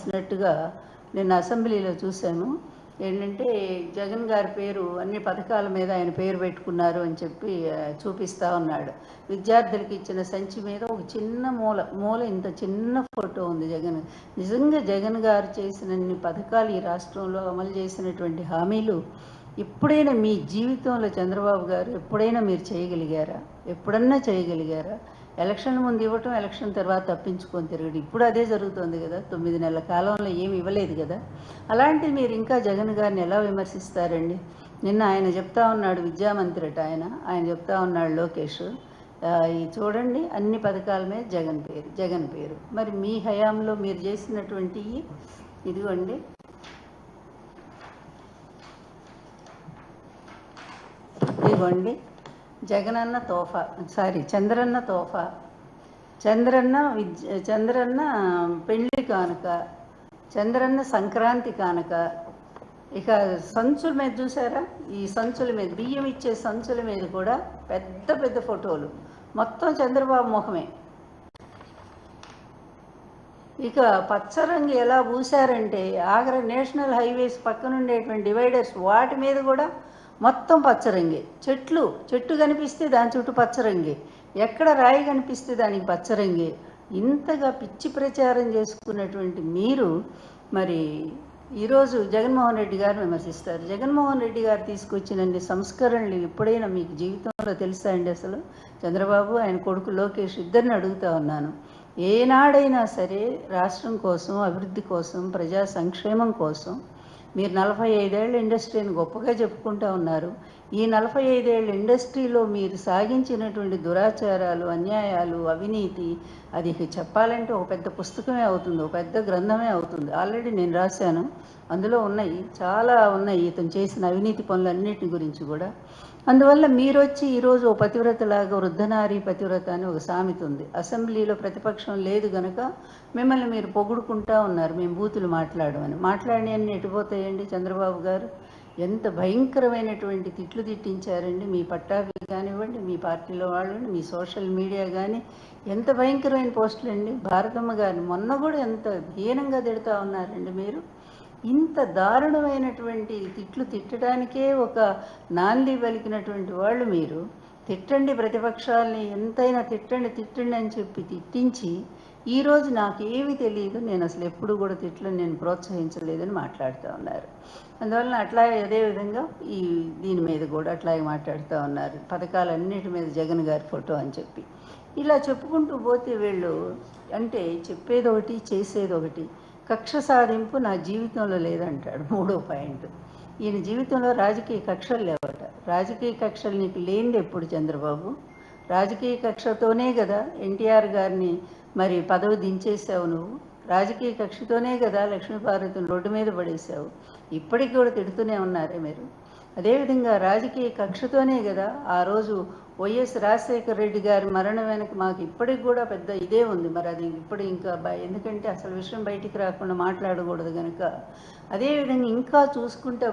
చేసినట్టుగా నిన్న అసెంబ్లీలో చూశాను. ఏంటంటే జగన్ గారి పేరు అన్ని పథకాల మీద ఆయన పేరు పెట్టుకున్నారు అని చెప్పి చూపిస్తూ ఉన్నాడు. విద్యార్థులకి ఇచ్చిన సంచి మీద ఒక చిన్న మూల ఇంత చిన్న ఫోటో ఉంది జగన్. నిజంగా జగన్ గారు చేసినన్ని పథకాలు ఈ రాష్ట్రంలో అమలు చేసినటువంటి హామీలు ఎప్పుడైనా మీ జీవితంలో చంద్రబాబు గారు ఎప్పుడైనా మీరు చేయగలిగారా? ఎప్పుడన్నా చేయగలిగారా? ఎలక్షన్ ముందు ఇవ్వటం, ఎలక్షన్ తర్వాత తప్పించుకొని తిరగడం. ఇప్పుడు అదే జరుగుతుంది కదా. 9 నెలల కాలంలో ఏమి ఇవ్వలేదు కదా. అలాంటిది మీరు ఇంకా జగన్ గారిని ఎలా విమర్శిస్తారండి? నిన్న ఆయన చెప్తా ఉన్నాడు, విద్యామంత్రి అట ఆయన చెప్తా ఉన్నాడు లోకేష్, ఈ చూడండి అన్ని పథకాల మీద జగన్ పేరు. మరి మీ హయాంలో మీరు చేసినటువంటి ఇదిగోండి, ఇదిగోండి జగనన్న తోఫా, చంద్రన్న తోఫా, చంద్రన్న పెళ్లి కానుక, చంద్రన్న సంక్రాంతి కానుక. ఇక సంచుల మీద చూసారా, ఈ సంచుల మీద బియ్యం ఇచ్చే సంచుల మీద కూడా పెద్ద పెద్ద ఫోటోలు, మొత్తం చంద్రబాబు ముఖమే. ఇక పచ్చరంగు ఎలా పూసారంటే ఆగ్రా నేషనల్ హైవేస్ పక్కన ఉండేటువంటి డివైడర్స్ వాటి మీద కూడా మొత్తం పచ్చరంగే. చెట్టు కనిపిస్తే దాని చుట్టూ పచ్చరంగే, ఎక్కడ రాయి కనిపిస్తే దానికి పచ్చరంగే. ఇంతగా పిచ్చి ప్రచారం చేసుకున్నటువంటి మీరు మరి ఈరోజు జగన్మోహన్ రెడ్డి గారిని విమర్శిస్తారు. జగన్మోహన్ రెడ్డి గారు తీసుకొచ్చినన్ని సంస్కరణలు ఎప్పుడైనా మీకు జీవితంలో తెలుసా అండి? అసలు చంద్రబాబు ఆయన కొడుకు లోకేష్ ఇద్దరిని అడుగుతా ఉన్నాను, ఏనాడైనా సరే రాష్ట్రం కోసం, అభివృద్ధి కోసం, ప్రజా సంక్షేమం కోసం మీరు 45 ఏళ్ళ ఇండస్ట్రీని గొప్పగా చెప్పుకుంటూ ఉన్నారు. ఈ 45 ఏళ్ళ ఇండస్ట్రీలో మీరు సాగించినటువంటి దురాచారాలు, అన్యాయాలు, అవినీతి, అది చెప్పాలంటే ఒక పెద్ద పుస్తకమే అవుతుంది, ఒక పెద్ద గ్రంథమే అవుతుంది. ఆల్రెడీ నేను రాశాను, అందులో ఉన్నాయి, చాలా ఉన్నాయి ఇతను చేసిన అవినీతి పనులన్నిటి గురించి కూడా. అందువల్ల మీరు వచ్చి ఈరోజు ఓ పతివ్రతలాగా, వృద్ధనారి పతివ్రత అని ఒక సామెత ఉంది. అసెంబ్లీలో ప్రతిపక్షం లేదు కనుక మిమ్మల్ని మీరు పొగుడుకుంటా ఉన్నారు, మేము బూతులు మాట్లాడినవన్నీ ఎటుపోతాయండి? చంద్రబాబు గారు ఎంత భయంకరమైనటువంటి తిట్లు తిట్టించారండి. మీ పట్టాభి కానివ్వండి, మీ పార్టీలో వాళ్ళు, మీ సోషల్ మీడియా కానీ ఎంత భయంకరమైన పోస్టులు అండి. భారతమ్మ గారిని మొన్న కూడా ఎంత హీనంగా తిడుతూ ఉన్నారండి మీరు. ఇంత దారుణమైనటువంటి తిట్లు తిట్టడానికే ఒక నాంది పలికినటువంటి వాళ్ళు మీరు. తిట్టండి ప్రతిపక్షాలని, ఎంతైనా తిట్టండి అని చెప్పి తిట్టించి ఈరోజు నాకేమీ తెలియదు, నేను అసలు ఎప్పుడు కూడా తిట్లను నేను ప్రోత్సహించలేదని మాట్లాడుతూ ఉన్నారు. అందువలన అట్లాగే అదేవిధంగా దీని మీద కూడా అట్లాగే మాట్లాడుతూ ఉన్నారు, పథకాలన్నిటి మీద జగన్ గారి ఫోటో అని చెప్పి. ఇలా చెప్పుకుంటూ పోతే వీళ్ళు అంటే చెప్పేది ఒకటి, చేసేది ఒకటి. కక్ష సాధింపు నా జీవితంలో లేదంటాడు 3వ పాయింట్. ఈయన జీవితంలో రాజకీయ కక్షలు లేవట. రాజకీయ కక్షలు నీకు లేనిది ఎప్పుడు చంద్రబాబు? రాజకీయ కక్షతోనే కదా ఎన్టీఆర్ గారిని మరి పదవి దించేసావు నువ్వు. రాజకీయ కక్షతోనే కదా లక్ష్మీపార్వతిని రోడ్డు మీద పడేసావు. ఇప్పటికి కూడా తిడుతూనే ఉన్నారే మీరు. అదేవిధంగా రాజకీయ కక్షతోనే కదా ఆ రోజు వైఎస్ రాజశేఖర రెడ్డి గారి మరణం వెనక మాకు ఇప్పటికి కూడా పెద్ద ఇదే ఉంది. మరి అది ఇప్పుడు ఇంకా ఎందుకంటే అసలు విషయం బయటికి రాకుండా మాట్లాడకూడదు కనుక. అదేవిధంగా ఇంకా చూసుకుంటా